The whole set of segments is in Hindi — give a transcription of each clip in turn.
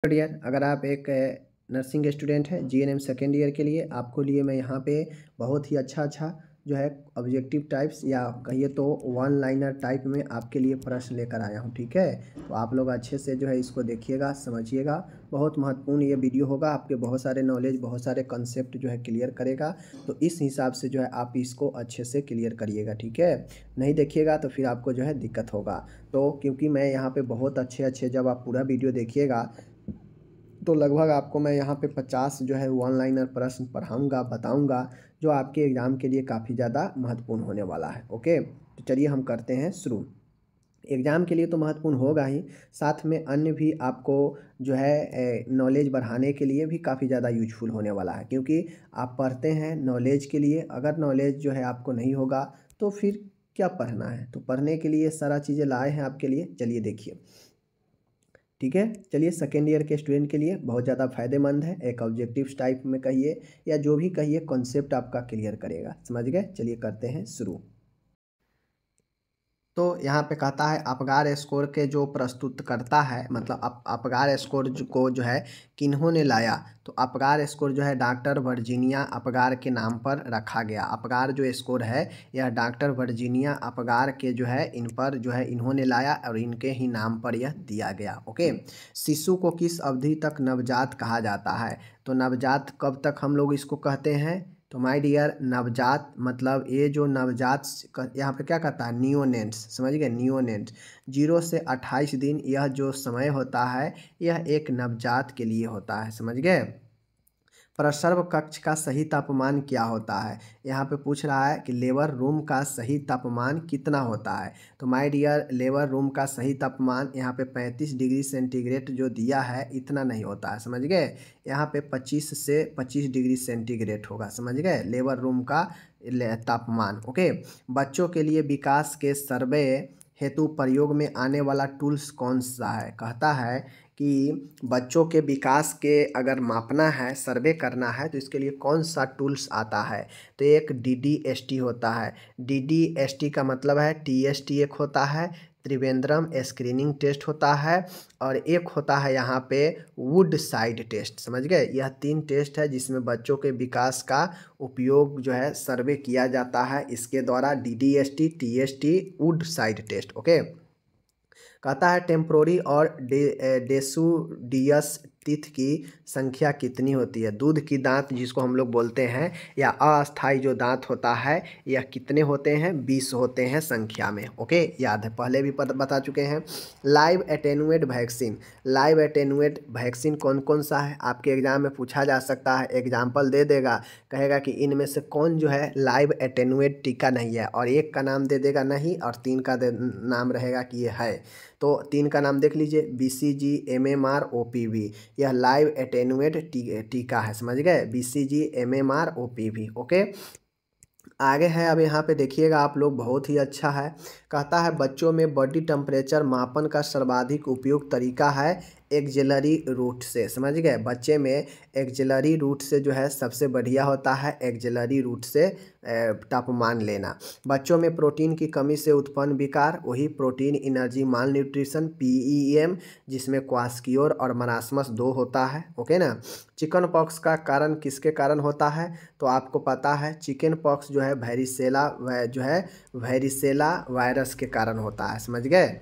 डियर, अगर आप एक नर्सिंग स्टूडेंट हैं जीएनएम सेकेंड ईयर के लिए, आपको लिए मैं यहाँ पे बहुत ही अच्छा जो है ऑब्जेक्टिव टाइप्स या कहिए तो वन लाइनर टाइप में आपके लिए प्रश्न लेकर आया हूँ। ठीक है, तो आप लोग अच्छे से जो है इसको देखिएगा, समझिएगा। बहुत महत्वपूर्ण ये वीडियो होगा, आपके बहुत सारे नॉलेज, बहुत सारे कंसेप्ट जो है क्लियर करेगा। तो इस हिसाब से जो है आप इसको अच्छे से क्लियर करिएगा। ठीक है, नहीं देखिएगा तो फिर आपको जो है दिक्कत होगा। तो क्योंकि मैं यहाँ पे बहुत अच्छे जब आप पूरा वीडियो देखिएगा तो लगभग आपको मैं यहाँ पे 50 जो है वन लाइनर प्रश्न पढ़ाऊँगा, बताऊँगा, जो आपके एग्ज़ाम के लिए काफ़ी ज़्यादा महत्वपूर्ण होने वाला है। ओके, तो चलिए हम करते हैं शुरू। एग्ज़ाम के लिए तो महत्वपूर्ण होगा ही, साथ में अन्य भी आपको जो है नॉलेज बढ़ाने के लिए भी काफ़ी ज़्यादा यूजफुल होने वाला है। क्योंकि आप पढ़ते हैं नॉलेज के लिए, अगर नॉलेज जो है आपको नहीं होगा तो फिर क्या पढ़ना है। तो पढ़ने के लिए सारा चीज़ें लाए हैं आपके लिए। चलिए देखिए, ठीक है, चलिए सेकेंड ईयर के स्टूडेंट के लिए बहुत ज़्यादा फ़ायदेमंद है। एक ऑब्जेक्टिव टाइप में कहिए या जो भी कहिए, कॉन्सेप्ट आपका क्लियर करेगा। समझ गए? चलिए करते हैं शुरू। तो यहाँ पे कहता है अपगार स्कोर के जो प्रस्तुत करता है, मतलब अपगार स्कोर को जो है किन्होंने लाया। तो अपगार स्कोर जो है डॉक्टर वर्जीनिया अपगार के नाम पर रखा गया। अपगार जो स्कोर है यह डॉक्टर वर्जीनिया अपगार के जो है इन पर जो है इन्होंने लाया और इनके ही नाम पर यह दिया गया। ओके, शिशु को किस अवधि तक नवजात कहा जाता है? तो नवजात कब तक हम लोग इसको कहते हैं? तो माय डियर, नवजात मतलब ये जो नवजात यहाँ पे क्या कहता है, नियोनेंट्स। समझ गए? नियोनेंट्स 0 से 28 दिन यह जो समय होता है यह एक नवजात के लिए होता है। समझ गए? प्रसव कक्ष का सही तापमान क्या होता है? यहाँ पे पूछ रहा है कि लेबर रूम का सही तापमान कितना होता है। तो माय डियर, लेबर रूम का सही तापमान यहाँ पे 35 डिग्री सेंटीग्रेड जो दिया है इतना नहीं होता है। समझ गए? यहाँ पे 25 से 25 डिग्री सेंटीग्रेड होगा। समझ गए? लेबर रूम का तापमान। ओके, बच्चों के लिए विकास के सर्वे हेतु प्रयोग में आने वाला टूल्स कौन सा है? कहता है कि बच्चों के विकास के अगर मापना है, सर्वे करना है, तो इसके लिए कौन सा टूल्स आता है? तो एक DDST होता है। DDST का मतलब है TST एक होता है, त्रिवेंद्रम स्क्रीनिंग टेस्ट होता है, और एक होता है यहाँ पे वुड साइड टेस्ट। समझ गए? यह 3 टेस्ट है जिसमें बच्चों के विकास का उपयोग जो है सर्वे किया जाता है इसके द्वारा। DDST, TST, wood side test. Okay, कहता है टेम्पोररी और डेसुडियस टीथ की संख्या कितनी होती है? दूध की दांत जिसको हम लोग बोलते हैं, या अस्थाई जो दांत होता है, यह कितने होते हैं? 20 होते हैं संख्या में। ओके, याद है, पहले भी बता चुके हैं। लाइव एटेनुएट वैक्सीन, लाइव एटेनुएट वैक्सीन कौन कौन सा है? आपके एग्जाम में पूछा जा सकता है, एग्जाम्पल दे देगा, कहेगा कि इनमें से कौन जो है लाइव एटेनुएट टीका नहीं है, और एक का नाम दे देगा नहीं, और 3 का नाम रहेगा कि ये है। तो 3 का नाम देख लीजिए, BCG, MMR, OPV, यह लाइव एटेनुएट टीका है। समझ गए? BCG, MMR, OPV। ओके, आगे है, अब यहाँ पे देखिएगा आप लोग, बहुत ही अच्छा है। कहता है बच्चों में बॉडी टेम्परेचर मापन का सर्वाधिक उपयुक्त तरीका है एक्जिलरी रूट से। समझ गए? बच्चे में एक्जिलरी रूट से जो है सबसे बढ़िया होता है एक्जिलरी रूट से तापमान लेना। बच्चों में प्रोटीन की कमी से उत्पन्न विकार, वही प्रोटीन एनर्जी माल न्यूट्रिशन, PEM, जिसमें क्वास्कियोर और मरासमस 2 होता है। ओके ना? चिकन पॉक्स का कारण किसके कारण होता है? तो आपको पता है चिकन पॉक्स जो है वेरिसेला वायरस के कारण होता है। समझ गए?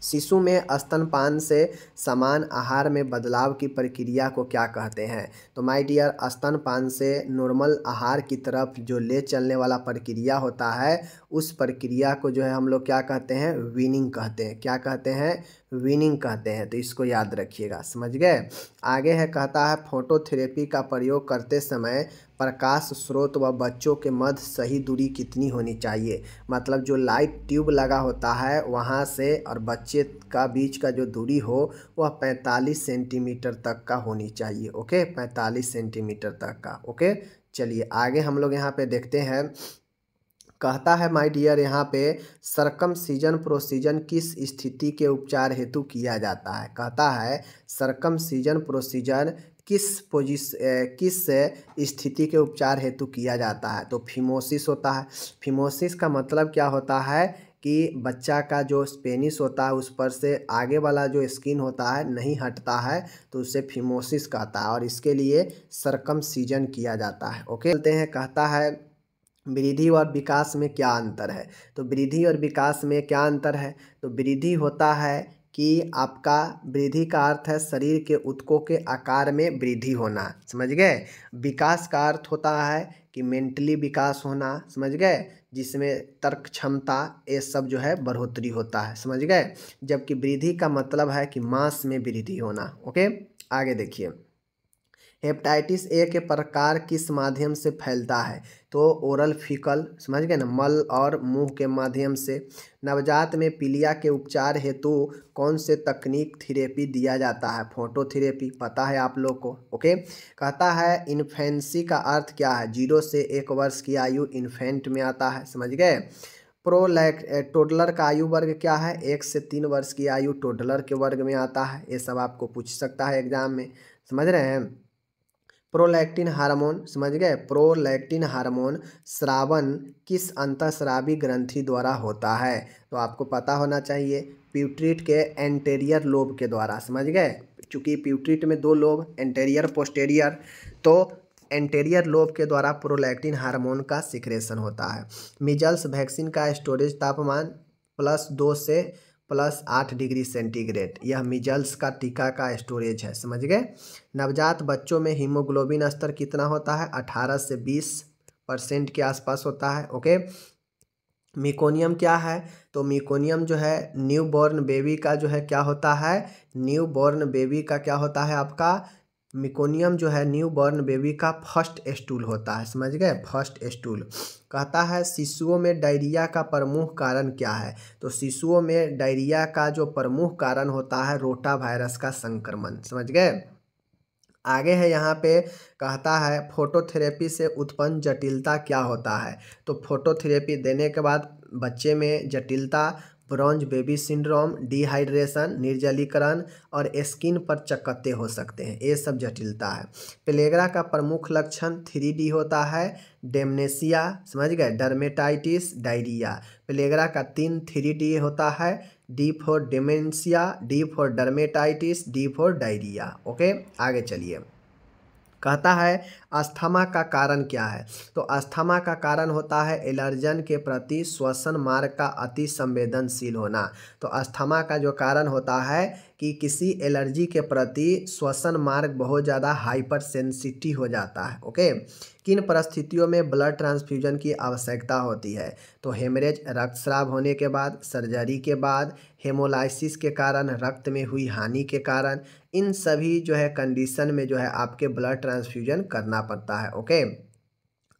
शिशु में स्तनपान से समान आहार में बदलाव की प्रक्रिया को क्या कहते हैं? तो माय डियर, स्तनपान से नॉर्मल आहार की तरफ जो ले चलने वाला प्रक्रिया होता है, उस प्रक्रिया को जो है हम लोग क्या कहते हैं? वीनिंग कहते हैं। क्या कहते हैं? वीनिंग कहते हैं। तो इसको याद रखिएगा। समझ गए? आगे है, कहता है फोटोथेरेपी का प्रयोग करते समय प्रकाश स्रोत व बच्चों के मध्य सही दूरी कितनी होनी चाहिए? मतलब जो लाइट ट्यूब लगा होता है वहाँ से और बच्चे का बीच का जो दूरी हो वह 45 सेंटीमीटर तक का होनी चाहिए। ओके, 45 सेंटीमीटर तक का। ओके, चलिए आगे हम लोग यहाँ पे देखते हैं। कहता है माय डियर, यहाँ पे सरकमसीजन प्रोसीजन किस स्थिति के उपचार हेतु किया जाता है? कहता है सरकमसीजन प्रोसीजन किस स्थिति के उपचार हेतु किया जाता है? तो फिमोसिस होता है। फिमोसिस का मतलब क्या होता है कि बच्चा का जो पेनिस होता है उस पर से आगे वाला जो स्किन होता है नहीं हटता है, तो उसे फिमोसिस कहता है और इसके लिए सरकमसीजन किया जाता है। ओके, बोलते हैं, कहता है वृद्धि और विकास में क्या अंतर है। तो वृद्धि और विकास में क्या अंतर है, तो वृद्धि होता है कि आपका, वृद्धि का अर्थ है शरीर के ऊतकों के आकार में वृद्धि होना, समझ गए। विकास का अर्थ होता है कि मेंटली विकास होना, समझ गए, जिसमें तर्क क्षमता ये सब जो है बढ़ोतरी होता है, समझ गए। जबकि वृद्धि का मतलब है कि मांस में वृद्धि होना। ओके, आगे देखिए, हेपेटाइटिस ए के प्रकार किस माध्यम से फैलता है, तो ओरल फीकल, समझ गए ना, मल और मुंह के माध्यम से। नवजात में पीलिया के उपचार हेतु कौन से तकनीक थेरेपी दिया जाता है, फोटोथेरेपी, पता है आप लोग को। ओके, कहता है इन्फेंसी का अर्थ क्या है, 0 से 1 वर्ष की आयु इन्फेंट में आता है, समझ गए। टोडलर का आयु वर्ग क्या है, 1 से 3 वर्ष की आयु टोडलर के वर्ग में आता है। ये सब आपको पूछ सकता है एग्जाम में, समझ रहे हैं। प्रोलैक्टिन हार्मोन, समझ गए, प्रोलैक्टिन हार्मोन स्रावन किस अंतःस्रावी ग्रंथि द्वारा होता है, तो आपको पता होना चाहिए, प्यूट्रिट के एंटेरियर लोब के द्वारा, समझ गए। चूँकि प्यूट्रिट में 2 लोब, एंटेरियर पोस्टेरियर, तो एंटेरियर लोब के द्वारा प्रोलैक्टिन हार्मोन का सिक्रेशन होता है। मीजल्स वैक्सीन का स्टोरेज तापमान +2 से +8 डिग्री सेंटीग्रेड, यह मीजल्स का टीका का स्टोरेज है, समझ गए। नवजात बच्चों में हीमोग्लोबिन स्तर कितना होता है, 18 से 20% के आसपास होता है। ओके, मिकोनियम क्या है, तो मिकोनियम जो है न्यू बॉर्न बेबी का जो है क्या होता है, न्यू बॉर्न बेबी का क्या होता है आपका, मिकोनियम जो है न्यू बॉर्न बेबी का फर्स्ट स्टूल होता है, समझ गए, फर्स्ट स्टूल। कहता है शिशुओं में डायरिया का प्रमुख कारण क्या है, तो शिशुओं में डायरिया का जो प्रमुख कारण होता है रोटा वायरस का संक्रमण, समझ गए। आगे है यहाँ पे, कहता है फोटोथेरेपी से उत्पन्न जटिलता क्या होता है, तो फोटोथेरेपी देने के बाद बच्चे में जटिलता ब्रॉन्ज बेबी सिंड्रोम, डिहाइड्रेशन, निर्जलीकरण और स्किन पर चकत्ते हो सकते हैं, ये सब जटिलता है। प्लेगरा का प्रमुख लक्षण 3D होता है, डेमनेशिया, समझ गए, डर्मेटाइटिस, डायरिया। प्लेगरा का 3D होता है, D for dementia, D for dermatitis, D for diarrhoea. Okay, आगे चलिए, कहता है अस्थमा का कारण क्या है, तो अस्थमा का कारण होता है एलर्जन के प्रति श्वसन मार्ग का अति संवेदनशील होना। तो अस्थमा का जो कारण होता है कि किसी एलर्जी के प्रति श्वसन मार्ग बहुत ज़्यादा हाइपर सेंसिटिव हो जाता है। ओके, किन परिस्थितियों में ब्लड ट्रांसफ्यूजन की आवश्यकता होती है, तो हेमरेज, रक्तस्राव होने के बाद, सर्जरी के बाद, हेमोलाइसिस के कारण, रक्त में हुई हानि के कारण, इन सभी जो है कंडीशन में जो है आपके ब्लड ट्रांसफ्यूजन करना पड़ता है। ओके,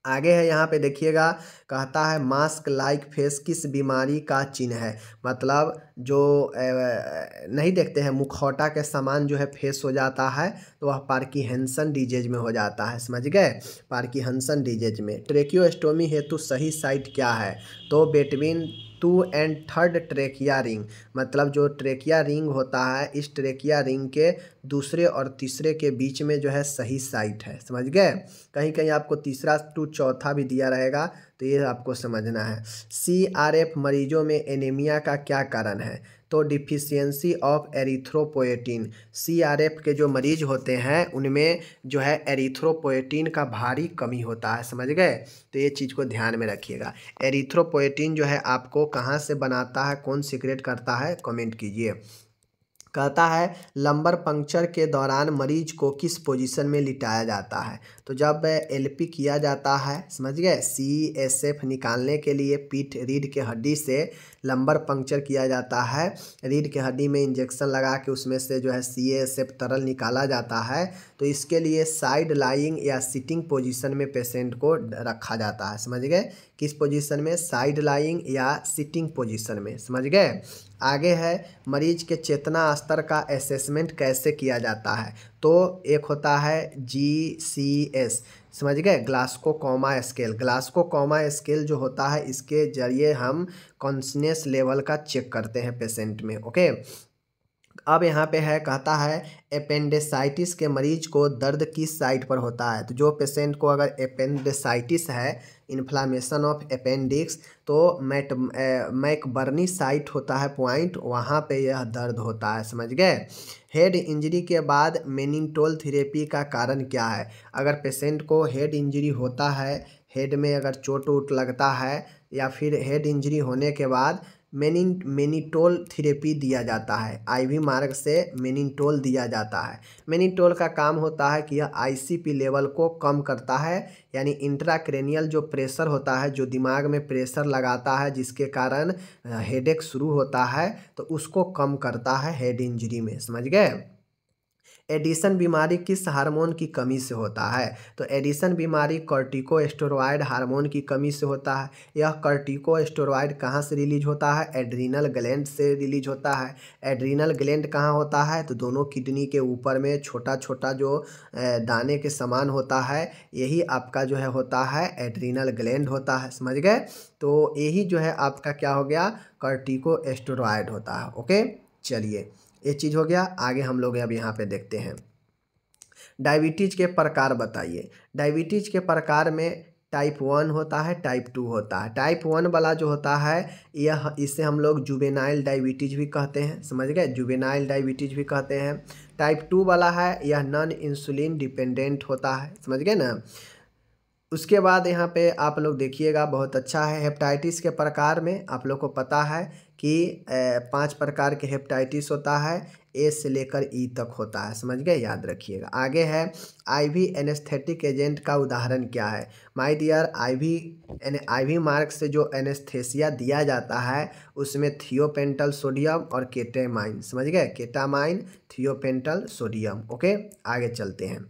आगे है यहाँ पे देखिएगा, कहता है मास्क लाइक फेस किस बीमारी का चिन्ह है, मतलब जो नहीं देखते हैं मुखौटा के समान जो है फेस हो जाता है, तो वह पार्किंसन डिजीज में हो जाता है, समझ गए, पार्किंसन डिजीज में। ट्रेकियोस्टोमी हेतु सही साइट क्या है, तो between 2 and 3rd trachea ring, मतलब जो ट्रेकिया रिंग होता है, इस ट्रेकिया रिंग के दूसरे और तीसरे के बीच में जो है सही साइट है, समझ गए। कहीं कहीं आपको तीसरा टू चौथा भी दिया रहेगा, तो ये आपको समझना है। CRF मरीजों में एनीमिया का क्या कारण है, तो डिफिशियंसी ऑफ एरिथ्रोपोएटिन। CRF के जो मरीज होते हैं उनमें जो है एरिथ्रोपोएटिन का भारी कमी होता है, समझ गए, तो ये चीज़ को ध्यान में रखिएगा। एरिथ्रोपोएटिन जो है आपको कहाँ से बनाता है, कौन सीक्रेट करता है, कमेंट कीजिए। कहता है लंबर पंक्चर के दौरान मरीज को किस पोजीशन में लिटाया जाता है, तो जब LP किया जाता है, समझ गए, CSF निकालने के लिए पीठ रीढ़ के हड्डी से लंबर पंक्चर किया जाता है, रीढ़ के हड्डी में इंजेक्शन लगा के उसमें से जो है CSF तरल निकाला जाता है, तो इसके लिए साइड लाइंग या सिटिंग पोजीशन में पेशेंट को रखा जाता है, समझ गए, किस पोजीशन में, साइड लाइंग या सिटिंग पोजीशन में, समझ गए। आगे है मरीज के चेतना स्तर का असेसमेंट कैसे किया जाता है, तो एक होता है GCS, समझ गए, Glasgow coma scale. Glasgow coma scale जो होता है इसके जरिए हम कॉन्शनेस लेवल का चेक करते हैं पेशेंट में। ओके, अब यहाँ पे है, कहता है एपेंडिसाइटिस के मरीज को दर्द किस साइट पर होता है। तो जो पेशेंट को अगर एपेंडिसाइटिस है, इन्फ्लामेशन ऑफ अपेंडिक्स, तो मैकबर्नी साइट होता है पॉइंट, वहाँ पे यह दर्द होता है। समझ गए। हेड इंजरी के बाद मेनिनटोल थेरेपी का कारण क्या है। अगर पेशेंट को हेड इंजरी होता है, हेड में अगर चोट वोट लगता है या फिर हेड इंजरी होने के बाद मेनिटोल थेरेपी दिया जाता है, आईवी मार्ग से मेनिटोल दिया जाता है। मेनिटोल का काम होता है कि यह आईसीपी लेवल को कम करता है, यानी इंट्राक्रेनियल जो प्रेशर होता है, जो दिमाग में प्रेशर लगाता है जिसके कारण हेडेक शुरू होता है, तो उसको कम करता है हेड इंजरी में। समझ गए। एडिशन बीमारी किस हार्मोन की कमी से होता है। तो एडिशन बीमारी कॉर्टिकोस्टेरॉइड हार्मोन की कमी से होता है। यह कॉर्टिकोस्टेरॉइड कहाँ से रिलीज होता है, एड्रीनल ग्लैंड से रिलीज होता है। एड्रीनल ग्लैंड कहाँ होता है, तो दोनों किडनी के ऊपर में छोटा छोटा जो दाने के समान होता है, यही आपका जो है होता है एड्रीनल ग्लैंड होता है। समझ गए। तो यही जो है आपका क्या हो गया, कॉर्टिकोस्टेरॉइड होता है। ओके, चलिए ये चीज़ हो गया। आगे हम लोग अब यहाँ पे देखते हैं, डायबिटीज के प्रकार बताइए। डायबिटीज के प्रकार में टाइप 1 होता है, टाइप 2 होता है। टाइप 1 वाला जो होता है, यह इसे हम लोग जुवेनाइल डायबिटीज भी कहते हैं। समझ गए, जुवेनाइल डायबिटीज भी कहते हैं। टाइप 2 वाला है, यह नॉन इंसुलिन डिपेंडेंट होता है। समझ गए ना। उसके बाद यहाँ पे आप लोग देखिएगा, बहुत अच्छा है। हेपेटाइटिस के प्रकार में आप लोग को पता है कि 5 प्रकार के हेपेटाइटिस होता है, ए से लेकर ई तक होता है। समझ गए, याद रखिएगा। आगे है, आईवी एनेस्थेटिक एजेंट का उदाहरण क्या है। माय डियर, आईवी मार्ग से जो एनेस्थेसिया दिया जाता है उसमें थियोपेंटल सोडियम और केटामाइन। समझ गए, केटामाइन, थियोपेंटल सोडियम। ओके, आगे चलते हैं।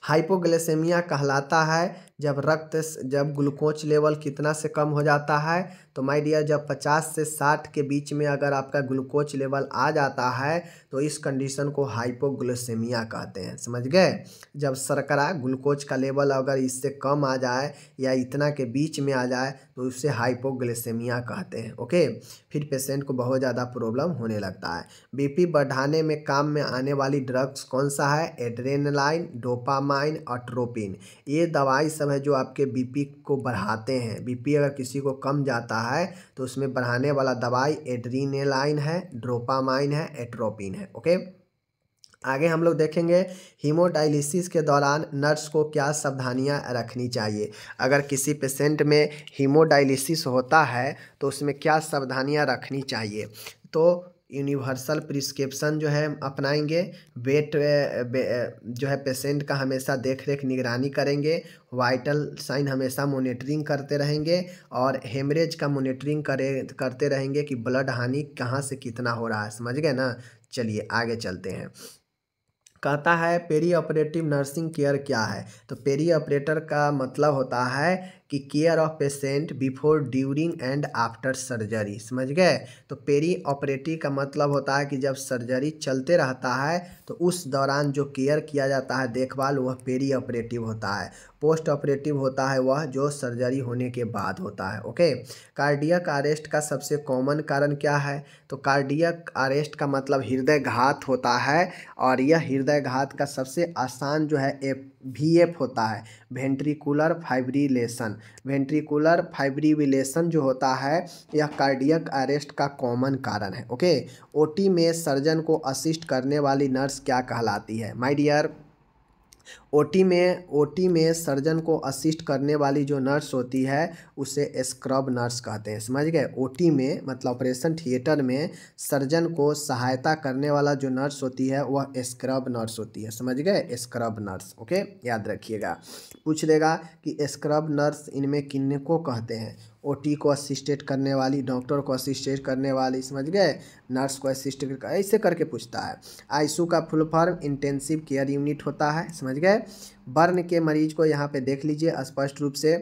हाइपोग्लाइसेमिया कहलाता है जब ग्लूकोज लेवल कितना से कम हो जाता है। तो माय डियर, जब 50 से 60 के बीच में अगर आपका ग्लूकोज लेवल आ जाता है तो इस कंडीशन को हाइपोग्लाइसेमिया कहते हैं। समझ गए। जब शर्करा ग्लूकोज का लेवल अगर इससे कम आ जाए या इतना के बीच में आ जाए तो उससे हाइपोग्लाइसेमिया कहते हैं। ओके, फिर पेशेंट को बहुत ज़्यादा प्रॉब्लम होने लगता है। बीपी बढ़ाने में काम में आने वाली ड्रग्स कौन सा है, एड्रेनालाइन, डोपामाइन, अट्रोपिन। ये दवाई सब है जो आपके बीपी को बढ़ाते हैं। बीपी अगर किसी को कम जाता है तो उसमें बढ़ाने वाला दवाई एड्रेनालाइन है, डोपामाइन है, एट्रोपिन है। ओके, आगे हम लोग देखेंगे, हीमोडायलिसिस के दौरान नर्स को क्या सावधानियां रखनी चाहिए। अगर किसी पेशेंट में हीमोडायलिसिस होता है तो उसमें क्या सावधानियां रखनी चाहिए। तो यूनिवर्सल प्रिस्क्रिप्शन जो है अपनाएंगे, वेट जो है पेशेंट का हमेशा देख रेख निगरानी करेंगे, वाइटल साइन हमेशा मॉनिटरिंग करते रहेंगे और हेमरेज का मॉनिटरिंग करते रहेंगे कि ब्लड हानि कहाँ से कितना हो रहा है। समझ गए ना। चलिए आगे चलते हैं। कहता है पेरी ऑपरेटिव नर्सिंग केयर क्या है। तो पेरी ऑपरेटर का मतलब होता है कि care of patient before, during and after surgery. समझ गए। तो पेरी ऑपरेटिव का मतलब होता है कि जब सर्जरी चलते रहता है तो उस दौरान जो केयर किया जाता है, देखभाल, वह पेरी ऑपरेटिव होता है। पोस्ट ऑपरेटिव होता है वह जो सर्जरी होने के बाद होता है। ओके, कार्डियक अरेस्ट का सबसे कॉमन कारण क्या है। तो कार्डियक अरेस्ट का मतलब हृदय घात होता है और यह हृदय घात का सबसे आसान जो है VF होता है, वेंट्रिकुलर फाइब्रिलेशन। वेंट्रिकुलर फाइब्रिलेशन जो होता है यह कार्डियक अरेस्ट का कॉमन कारण है। ओके, ओटी में सर्जन को असिस्ट करने वाली नर्स क्या कहलाती है। माय डियर, ओटी में सर्जन को असिस्ट करने वाली जो नर्स होती है उसे स्क्रब नर्स कहते हैं। समझ गए। ओटी में मतलब ऑपरेशन थिएटर में सर्जन को सहायता करने वाला जो नर्स होती है वह स्क्रब नर्स होती है। समझ गए, स्क्रब नर्स। ओके, याद रखिएगा। पूछ लेगा कि स्क्रब नर्स इनमें किन को कहते हैं। ओटी को असिस्टेड करने वाली, डॉक्टर को असिस्टेड करने वाली, समझ गए, नर्स को असिस्टेड, ऐसे करके पूछता है। आईसीयू का full form intensive care unit होता है। समझ गए। बर्न के मरीज को यहाँ पे देख लीजिए स्पष्ट रूप से।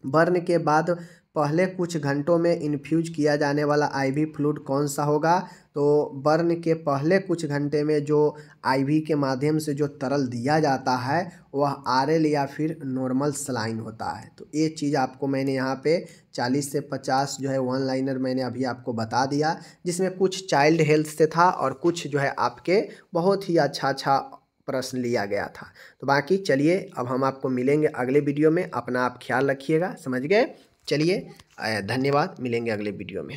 बर्न के बाद पहले कुछ घंटों में इन्फ्यूज किया जाने वाला आईवी फ्लूइड कौन सा होगा। तो बर्न के पहले कुछ घंटे में जो आईवी के माध्यम से जो तरल दिया जाता है वह आरएल या फिर नॉर्मल सलाइन होता है। तो ये चीज़ आपको मैंने यहाँ पे 40 से 50 जो है वन लाइनर मैंने अभी आपको बता दिया, जिसमें कुछ चाइल्ड हेल्थ से था और कुछ जो है आपके बहुत ही अच्छा प्रश्न लिया गया था। तो बाकी चलिए अब हम आपको मिलेंगे अगले वीडियो में। अपना आप ख्याल रखिएगा, समझ गए। चलिए धन्यवाद, मिलेंगे अगले वीडियो में।